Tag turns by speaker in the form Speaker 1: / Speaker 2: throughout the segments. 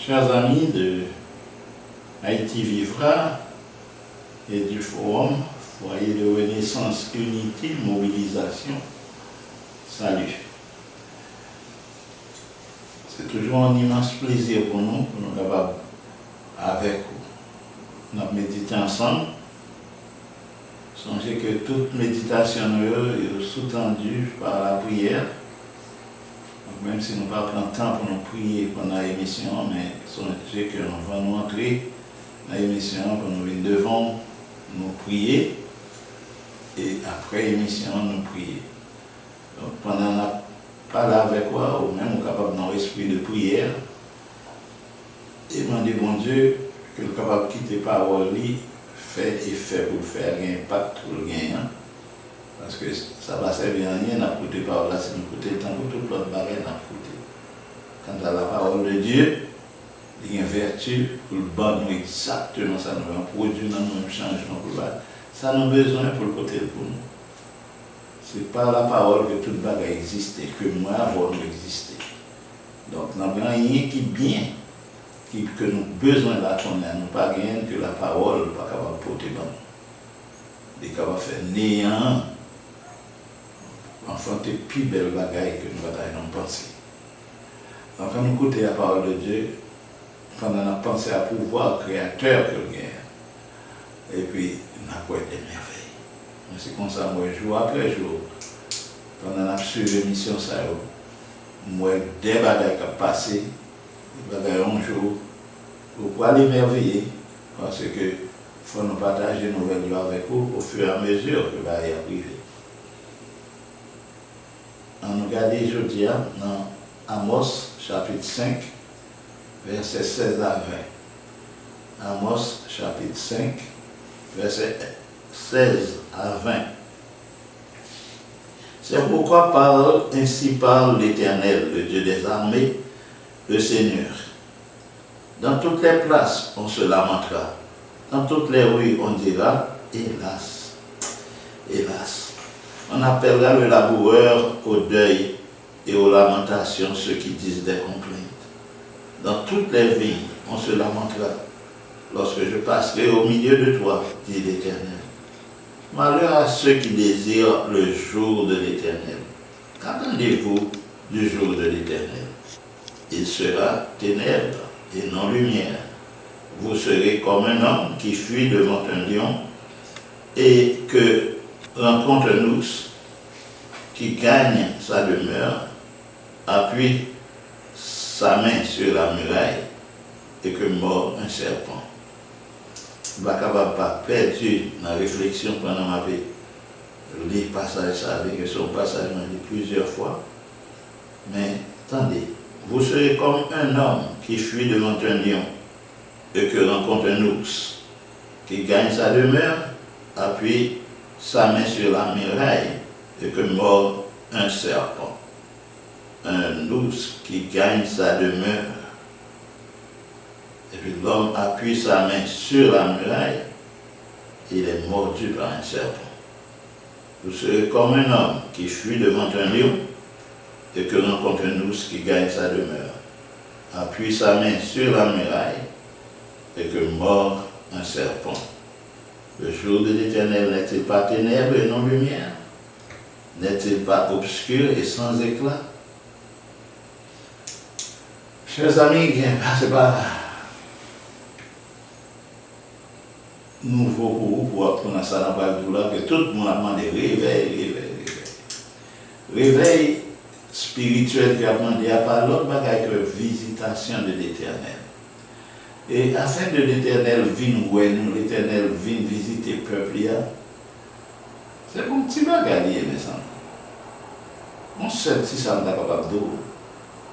Speaker 1: Chers amis de Haïti Vivra et du Forum, Foyer de Renaissance, Unité, Mobilisation, salut. C'est toujours un immense plaisir pour nous capables, avec nous, méditer ensemble. Songez que toute méditation est sous-tendue par la prière. Donc même si nous ne prenons pas le temps pour nous prier pendant l'émission, mais songez qu'on va nous entrer dans l'émission pour nous venir devant, nous prier, et après l'émission, nous prier. Donc pendant la parler avec toi, ou même capable dans l'esprit de prière, et demander bon Dieu que le capable de quitter parole, fait et fait pour faire un impact pour le gagnant. Parce que ça va servir à rien à écouter par là, si nous écoutons tant que tout l'autre bagage n'a écouté. Quant à la parole de Dieu, il y a une vertu pour le bon nous exactement ça nous va produire dans nous un changement pour là. Ça nous a besoin pour le côté pour nous. C'est par la parole que toute bagage existe et que moi avant nous exister. Donc nous n'avons rien qui est bien, que nous avons besoin d'attendre, nous pas rien que la parole pas capable de porter dans nous. Est capable de faire néant. Enfin, c'est le plus belle bagaille que nous avons pensé. Donc, quand nous écoutons la parole de Dieu, pendant nous pensé à pouvoir créateur que nous avons, et puis nous avons des merveilles. C'est comme ça, moi, jour après jour, pendant la suivi l'émission, moi, des bagailles qui ont passé, des bagailles un jour, pour aller merveiller, parce que il faut nous partager nos nouvelles avec vous au fur et à mesure que va y arriver. On nous regarde aujourd'hui dans Amos chapitre 5, verset 16 à 20. Amos chapitre 5, verset 16 à 20. C'est pourquoi ainsi parle l'Éternel, le Dieu des armées, le Seigneur. Dans toutes les places, on se lamentera. Dans toutes les rues, on dira, hélas, hélas. On appellera le laboureur au deuil et aux lamentations ceux qui disent des complaintes. Dans toutes les vignes, on se lamentera lorsque je passerai au milieu de toi, dit l'Éternel. Malheur à ceux qui désirent le jour de l'Éternel. Qu'attendez-vous du jour de l'Éternel? Il sera ténèbres et non lumière. Vous serez comme un homme qui fuit devant un lion et que rencontre un ours qui gagne sa demeure, appuie sa main sur la muraille et que mord un serpent. Je ne vais pas perdu dans la réflexion pendant ma vie. Je lis le passage, ça avec son passage, je lis plusieurs fois. Mais attendez, vous serez comme un homme qui fuit devant un lion et que rencontre un ours qui gagne sa demeure, appuie sa main sur la muraille et que mord un serpent. Un ours qui gagne sa demeure. Et puis l'homme appuie sa main sur la muraille, il est mordu par un serpent. Vous serez comme un homme qui fuit devant un lion et que rencontre un ours qui gagne sa demeure. Appuie sa main sur la muraille et que mord un serpent. Le jour de l'Éternel n'est-il pas ténèbres et non lumière? N'est-il pas obscur et sans éclat? Chers amis, c'est pas nouveau pour vous pour apprendre ça dans le Bible, que tout le monde a demandé réveil. Réveil spirituel qui a demandé à part l'autre bagaille que visitation de l'Éternel. Et afin de l'Éternel vienne où nous, l'Éternel vienne visiter le peuple, c'est pour un petit bagage, mes amis. On sait si ça n'est pas capable de vous.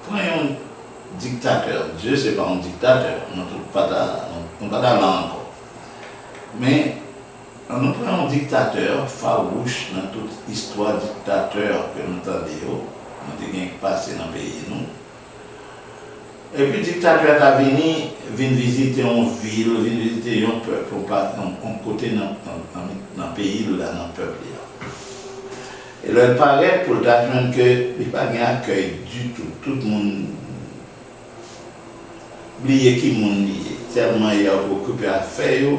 Speaker 1: Prenez un dictateur. Dieu, ce n'est pas un dictateur. Nous ne pas dans encore. Mais nous prenons un dictateur farouche dans toute histoire dictateur que nous entendons. Nous avons passé dans le pays. Nous. Et puis le dictateur a venu visiter une ville, venu visiter un peuple, un côté dans le pays, dans le peuple. Et là, il paraît pour l'apprendre qu'il n'y a pas d'accueil du tout. Tout le monde oublier qui moun lié. Tellement il a occupé à faire,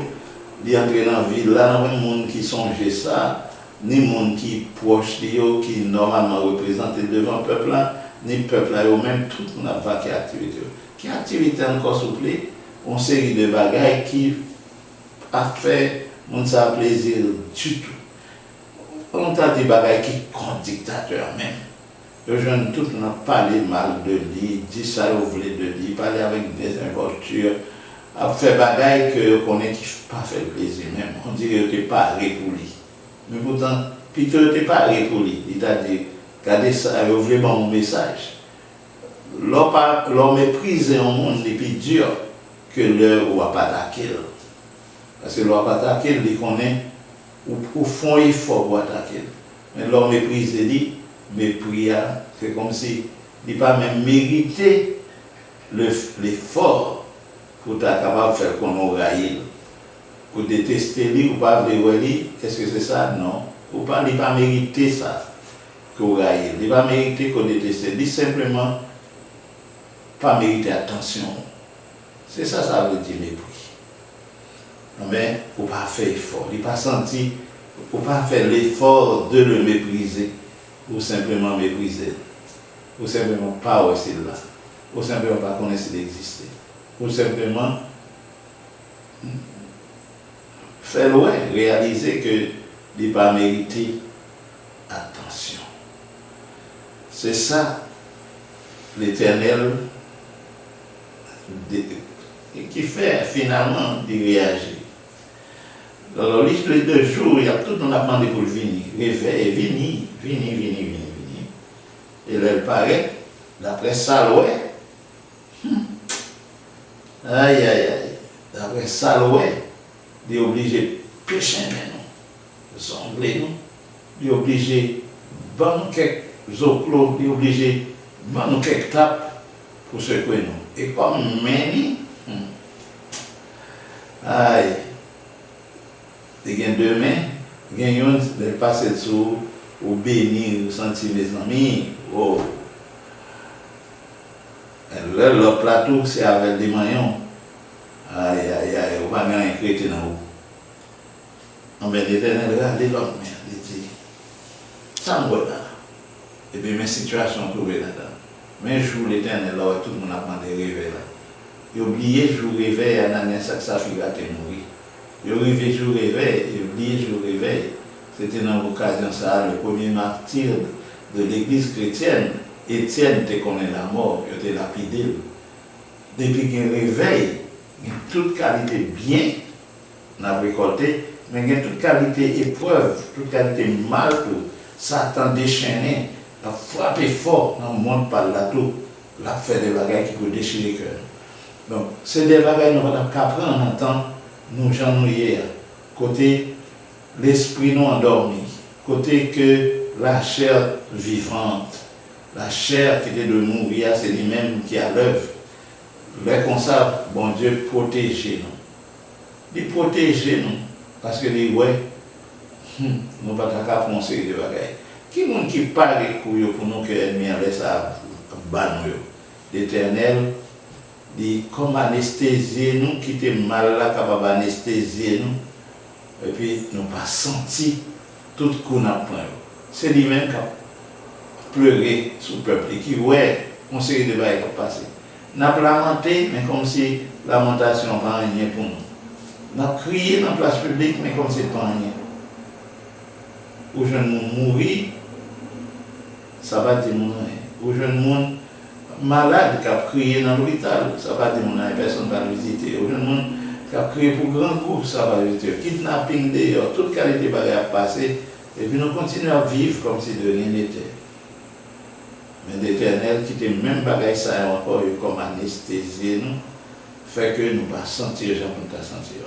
Speaker 1: il entre dans la ville là, dans le monde qui songe ça, ni monde qui proche de eux, qui normalement représenté devant le peuple là, ni le peuple là, même tout le monde a vaqué activité. Qui activité encore souple, une série de bagailles qui a fait mon ça plaisir du tout. On a des bagailles qui contre dictateur même. Le jeune tout n'a parlé mal de lui, dit ça vous voulez de lui, parler avec des imposture, a fait bagaille que on connaît qui pas fait plaisir même. On dirait que tu pas arrêté pour lui. Mais pourtant, Peter n'était pas arrêté pour lui. Il t'a dit, regardez ça, vous voulez mon message. L'homme méprise un monde est plus dur que le ou pas attaquer. Parce que l'on pas attaquer, il connaît ou font effort pour attaquer. Mais l'homme méprise lui, mépris, c'est comme si il n'a pas même mérité l'effort pour être capable de faire qu'on aille. Pour détester lui ou pas vouloir lui, est-ce que c'est ça? Non. Ou pas, il n'a pas mérité ça. Qu'on aille. Il n'a pas mérité qu'on déteste. Il simplement pas mérité attention. C'est ça, ça veut dire mépris. Mais il n'a pas fait effort. Il n'a pas senti, il n'a pas fait l'effort de le mépriser. Ou simplement mépriser. Ou simplement pas aussi là. Ou simplement pas connaître s'il existait. Ou simplement faire réaliser que il n'a pas mérité attention. C'est ça l'Éternel qui fait finalement de réagir. Alors, les 2 jours, il y a tout le monde a demandé pour le venir. Réveil, vini. Et là, il paraît, d'après Saloué, d'après Saloué, il est obligé de pécher maintenant, de sangler nous, il est obligé de prendre quelques oclos, il est obligé de prendre quelques tapes pour secouer nous. Et comme Méni, il y a 2 mains, il y a une qui passe dessous, ou bénir, sentir mes amis, le plateau, c'est avec des maillons. On va bien écrire dans vous. Mais l'Éternel regarde l'autre main, il dit, ça me là. Et puis mes situations trouvées là-dedans. Mais un jour, l'Éternel, là, tout le monde a demandé de réveiller là. Il a oublié le jour réveil, il y a un sac ça figure à mourir. Il a oublié le jour réveil, il a oublié le jour réveil. C'était dans l'occasion ça, le premier martyr de l'église chrétienne. Étienne te connaît la mort, il était lapidé. Depuis qu'il réveille, il y a toute qualité bien, on a récolté, mais il y a toute qualité épreuve, toute qualité mal pour Satan déchaîné, a frappé fort dans le monde par là tout, l'a fait des bagages qui peuvent déchirer le cœur. Donc, c'est des bagages que nous avons qu'apprendre en temps, nous j'en nous hier, côté l'esprit nous endormi, côté que la chair vivante, la chair qui était de mourir, c'est lui-même qui a l'œuvre. Mais comme ça, bon Dieu, protégez nous. Il protège nous. Parce que les ouais, nous ne pouvons pas faire une série de bagages. Qui est-ce qui parle pour nous que l'ennemi laisse à bas nous? L'Éternel dit comme anesthésier nous, qui était mal là, capable d'anesthésier nous. Et puis nous pas senti tout ce qu'on a pris. C'est lui-même qui a pleuré sur le peuple. Qui ouais, une série de bagages qui passé. Nous avons lamenté, mais comme si la lamentation n'a pas rien pour nous. Nous avons crié dans la place publique, mais comme si ce n'est pas rien. Aux jeunes mourir, ça va dire mon rien. Aux jeunes malades qui ont crié dans l'hôpital, ça va dire mon rien. Personne ne va visiter. Aux jeunes qui ont crié pour grand coup, ça va visiter. Kidnapping d'ailleurs, toute qualité de bagages a passé. Et puis nous continuons à vivre comme si de rien n'était. Mais l'Éternel, qui était même bagaille ça encore comme anesthésié nous, fait que nous ne pas sentir, j'en peux pas sentir.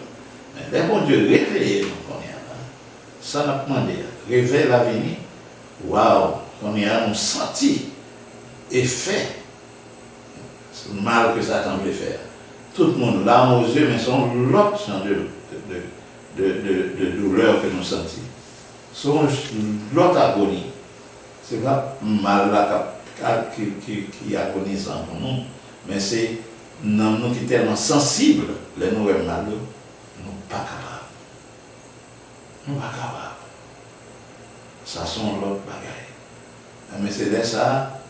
Speaker 1: Mais les bon Dieu réveillez nous qu'on y a là. Ça n'a pas demandé. Réveille l'avenir. Waouh, qu'on y a nous senti et fait le mal que Satan veut faire. Tout le monde, larmes aux yeux, mais sont l'autre genre de douleur que nous sentons. Sont l'autre agonie. C'est pas mal là qui agonisant pour nous, mais c'est nous qui sommes tellement sensibles, les nous sommes malheureux, nous ne sommes pas capables. Nous ne sommes pas capables. Ça sont l'autre bagaille. Mais c'est là ça,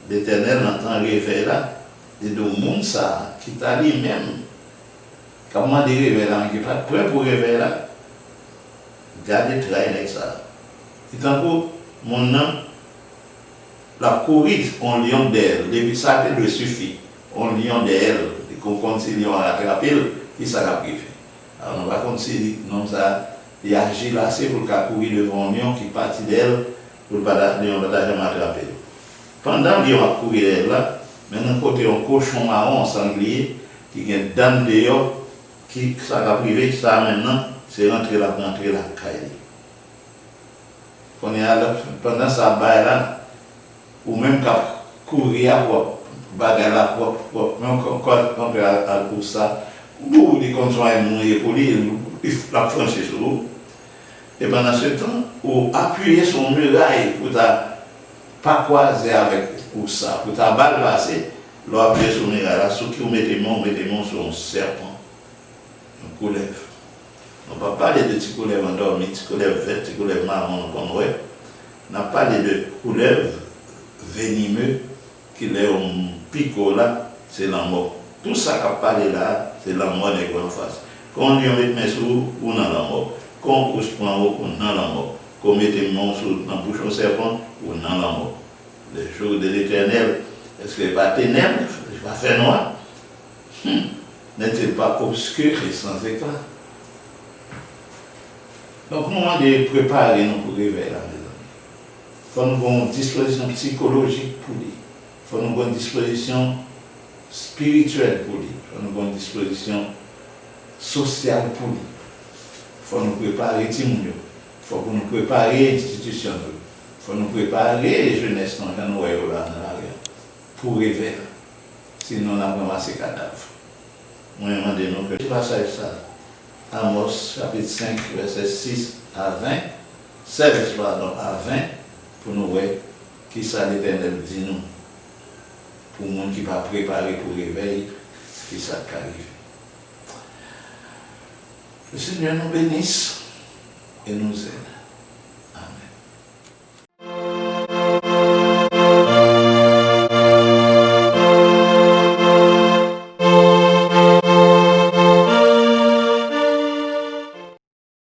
Speaker 1: l'Éternel entend réveiller là, et de monde ça, qui t'a dit même, comment dire réveiller là, qui n'est pas prêt pour réveiller là, gardez le travail avec ça. Et tant que mon nom, la courir en lion d'elle, depuis ça, elle suffit. On lion d'elle, et qu'on continue à attraper, qui ça va priver. Alors on va continuer, non ça, il agit là, c'est pour qu'elle courir devant un lion qui partit d'elle, pour ne pas jamais attraper. Pendant que lion a couru d'elle là, maintenant côté un cochon marron, un sanglier, qui a une dame dehors, qui ça va priver, ça maintenant, c'est rentrer la caille. Pendant ça, là, ou même qu'à courir pour bagarre là, même quand on a pour ça, ou les conjoints mourir pour lui, il faut la franchir sur l'eau. Et pendant ce temps, ou appuyer sur une muraille pour ne pas croiser avec ou ça, pour ta balle passer, l'on appuyer sur une muraille là, ceux qui mettez mon sur un serpent, un couleuvre. On ne va pas parler de petits couleuvres endormis, petits couleuvres verts, petits couleuvres marrons, comme ouais. On a parlé de couleuvres venimeux qui est un picot là, c'est la mort. Tout ça qu'on parle là, c'est la mort des grandes faces. Quand on lui met mes sous, on a la mort. Quand on se prend, on a la mort. Quand on met mes mains dans la bouche au serpent, on a la mort. Le jour de l'Éternel, est-ce qu'il n'est pas ténèbres, il n'est pas fait noir? N'est-il pas obscur et sans éclat? Donc, au moment de préparer nous pour réveiller la maison, il faut nous avoir une disposition psychologique pour lui. Il faut nous avoir une disposition spirituelle pour lui. Il faut nous avoir une disposition sociale pour lui. Il faut nous préparer Timoun. Il faut nous préparer l'institution. Il faut nous préparer les jeunesses dans l'arrière pour réveiller. Sinon, on a ramassé les cadavres. Moi, je demande nous que je passe à ça. Amos chapitre 5, verset 6 à 20, 16 pardon, à 20, pour nous voir qui ça l'Éternel dit nous. Pour les gens qui ne sont pas préparés pour réveil, qui ça arrive. Le Seigneur nous bénisse et nous aide.